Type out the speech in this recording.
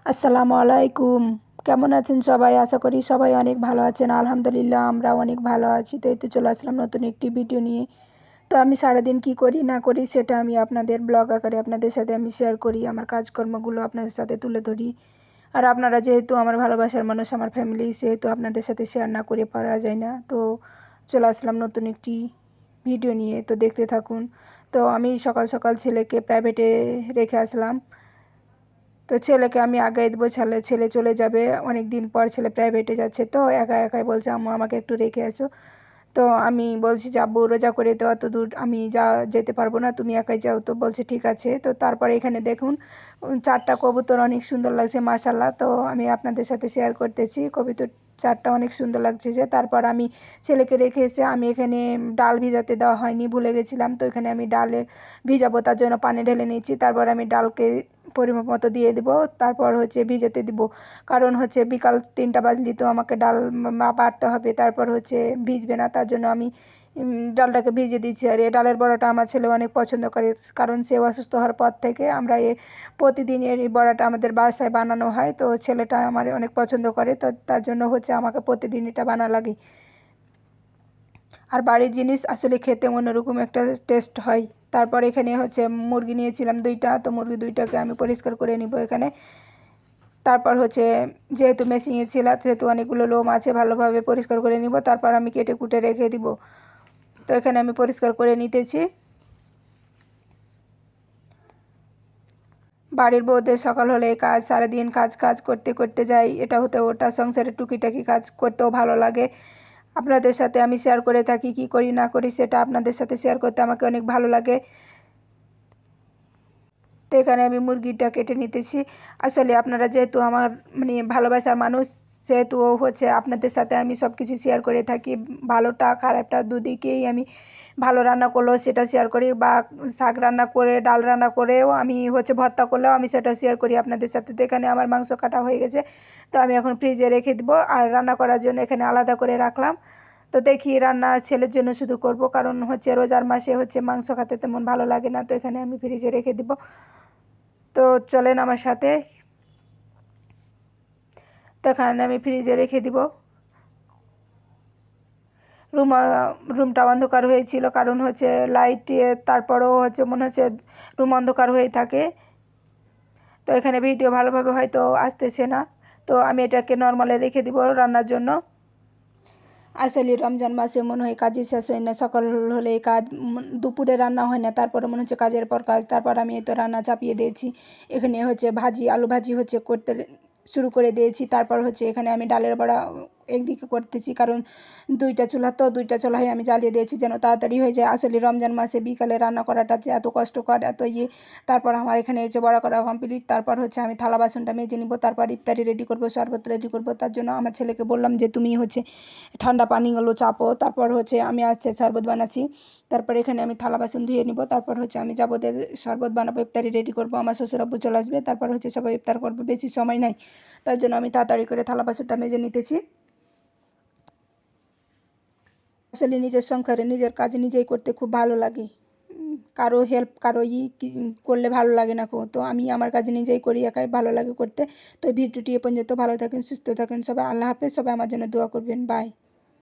আসসালামু আলাইকুম। কেমন আছেন সবাই? আশা করি সবাই অনেক ভালো আছেন। আলহামদুলিল্লাহ আমরাও অনেক ভালো আছি। তো এই তো চলে আসলাম নতুন একটি ভিডিও নিয়ে। তো আমি সারাদিন কি করি না করি সেটা আমি আপনাদের ব্লগ আকারে আপনাদের সাথে আমি শেয়ার করি। আমার কাজকর্মগুলো আপনাদের সাথে তুলে ধরি। আর আপনারা যেহেতু আমার ভালোবাসার মানুষ, আমার ফ্যামিলি, সেহেতু আপনাদের সাথে শেয়ার না করে পারা যায় না। তো চলে আসলাম নতুন একটি ভিডিও নিয়ে। তো দেখতে থাকুন। তো আমি সকাল সকাল ছেলেকে প্রাইভেটে রেখে আসলাম। তো ছেলেকে আমি আগাই দেবো, ছেলে চলে যাবে। অনেক দিন পর ছেলে প্রাইভেটে যাচ্ছে, তো একা একাই বলছে আম্মু আমাকে একটু রেখে আসো। তো আমি বলছি যে আব্বু রোজা করে তো অত দূর আমি যেতে পারবো না, তুমি একাই যাও। তো বলছে ঠিক আছে। তো তারপরে এখানে দেখুন 4টা কবুতর অনেক সুন্দর লাগছে মাশাল্লাহ। তো আমি আপনাদের সাথে শেয়ার করতেছি কবুতর 4টা অনেক সুন্দর লাগছে। যে তারপর আমি ছেলেকে রেখে এসে আমি এখানে ডাল ভিজাতে দেওয়া হয়নি, ভুলে গেছিলাম। তো এখানে আমি ডালে ভিজাবো, তার জন্য পানি ঢেলে নিয়েছি। তারপর আমি ডালকে পরিমাপ মতো দিয়ে দিব, তারপর হচ্ছে ভিজাতে দিব। কারণ হচ্ছে বিকাল 3টা বাজলে তো আমাকে ডাল বাটতে হবে, তারপর হচ্ছে ভিজবে না, তার জন্য আমি ডালটাকে ভিজিয়ে দিচ্ছি। আর এই ডালের বড়াটা আমার ছেলে অনেক পছন্দ করে, কারণ সে অসুস্থ হওয়ার পর থেকে আমরা প্রতিদিন এই বড়াটা আমাদের বাসায় বানানো হয়। তো ছেলেটা আমার অনেক পছন্দ করে, তো তার জন্য হচ্ছে আমাকে প্রতিদিন এটা বানা লাগে। আর বাড়ির জিনিস আসলে খেতে অন্যরকম একটা টেস্ট হয়। তারপর এখানে হচ্ছে মুরগি নিয়েছিলাম 2টা, তো মুরগি 2টাকে আমি পরিষ্কার করে নিব এখানে। তারপর হচ্ছে যেহেতু মেশিনে ছিল সেহেতু অনেকগুলো লোম আছে, ভালোভাবে পরিষ্কার করে নিব। তারপর আমি কেটে কুটে রেখে দিব। তো এখানে আমি পরিষ্কার করে নিতেছি। বাড়ির বউদের সকাল হলে কাজ, সারাদিন কাজ কাজ করতে করতে যাই, এটা হতে ওটা, সংসারের টুকিটাকি কাজ করতেও ভালো লাগে। আপনাদের সাথে আমি শেয়ার করে থাকি, কি করি না করি সেটা আপনাদের সাথে শেয়ার করতে আমাকে অনেক ভালো লাগে। তো এখানে আমি মুরগিটা কেটে নিতেছি। আসলে আপনারা যেহেতু আমার মানে ভালোবাসার মানুষ, সেহেতু হচ্ছে আপনাদের সাথে আমি সব কিছু শেয়ার করে থাকি। ভালোটা খারাপটা দুদিকেই আমি, ভালো রান্না করলেও সেটা শেয়ার করি, বা শাক রান্না করে ডাল রান্না করেও আমি হচ্ছে ভর্তা করলেও আমি সেটা শেয়ার করি আপনাদের সাথে। তো এখানে আমার মাংস কাটা হয়ে গেছে, তো আমি এখন ফ্রিজে রেখে দেবো। আর রান্না করার জন্য এখানে আলাদা করে রাখলাম। তো দেখি রান্না ছেলের জন্য শুধু করব, কারণ হচ্ছে রোজার মাসে হচ্ছে মাংস খেতে তেমন ভালো লাগে না। তো এখানে আমি ফ্রিজে রেখে দেবো। তো চলেন আমার সাথে। তো এখানে আমি ফ্রিজে রেখে দিব। রুম রুমটা অন্ধকার হয়েছিল, কারণ হচ্ছে লাইট, তারপরেও হচ্ছে মনে হচ্ছে রুম অন্ধকার হয়ে থাকে। তো এখানে ভিডিও ভালোভাবে হয়তো আসতেছে না। তো আমি এটাকে নর্মালে রেখে দিব রান্নার জন্য। আসলে রমজান মাসে মনে হয় কাজই শেষ হয় না, সকাল হলে কাজ, দুপুরে রান্না হয় না, তারপরে মনে হচ্ছে কাজের পর কাজ। তারপর আমি তো রান্না চাপিয়ে দিয়েছি। এখানে হচ্ছে ভাজি, আলু ভাজি হচ্ছে করতে শুরু করে দিয়েছি। তারপর হচ্ছে এখানে আমি ডালের বড়া একদিকে করতেছি, কারণ 2টা চুলা, তো 2টা চুলায় আমি জ্বালিয়ে দিয়েছি যেন তাড়াতাড়ি হয়ে যায়। আসলে রমজান মাসে বিকালে রান্না করাটা যে এত কষ্টকর, এত ইয়ে। তারপর আমার এখানে হচ্ছে বড়া করা কমপ্লিট। তারপর হচ্ছে আমি থালা বাসনটা মেজে নিব, তারপর ইফতারি রেডি করব, শরবত রেডি করব। তার জন্য আমার ছেলেকে বললাম যে তুমি হচ্ছে ঠান্ডা পানিগুলো চাপো। তারপর হচ্ছে আমি আজকে শরবত বানাচ্ছি। তারপর এখানে আমি থালা বাসন ধুয়ে নিব। তারপর হচ্ছে আমি যাবো, শরবত বানাবো, ইফতারি রেডি করব। আমার শ্বশুর আব্বু চলে আসবে, তারপর হচ্ছে সবাই ইফতার করবো, বেশি সময় নাই। তার জন্য আমি তাড়াতাড়ি করে থালা বাসনটা মেজে নিতেছি। আসলে নিজের সংসারে নিজের কাজ নিজেই করতে খুব ভালো লাগে। কারো হেল্প, কারো করলে ভালো লাগে না। তো আমি আমার কাজ নিজেই করি, একাই ভালো লাগে করতে। তো ভিডিওটি এ পর্যন্ত, ভালো থাকেন, সুস্থ থাকেন সবাই। আল্লাহ হাফেজ। সবাই আমার জন্য দোয়া করবেন। বাই।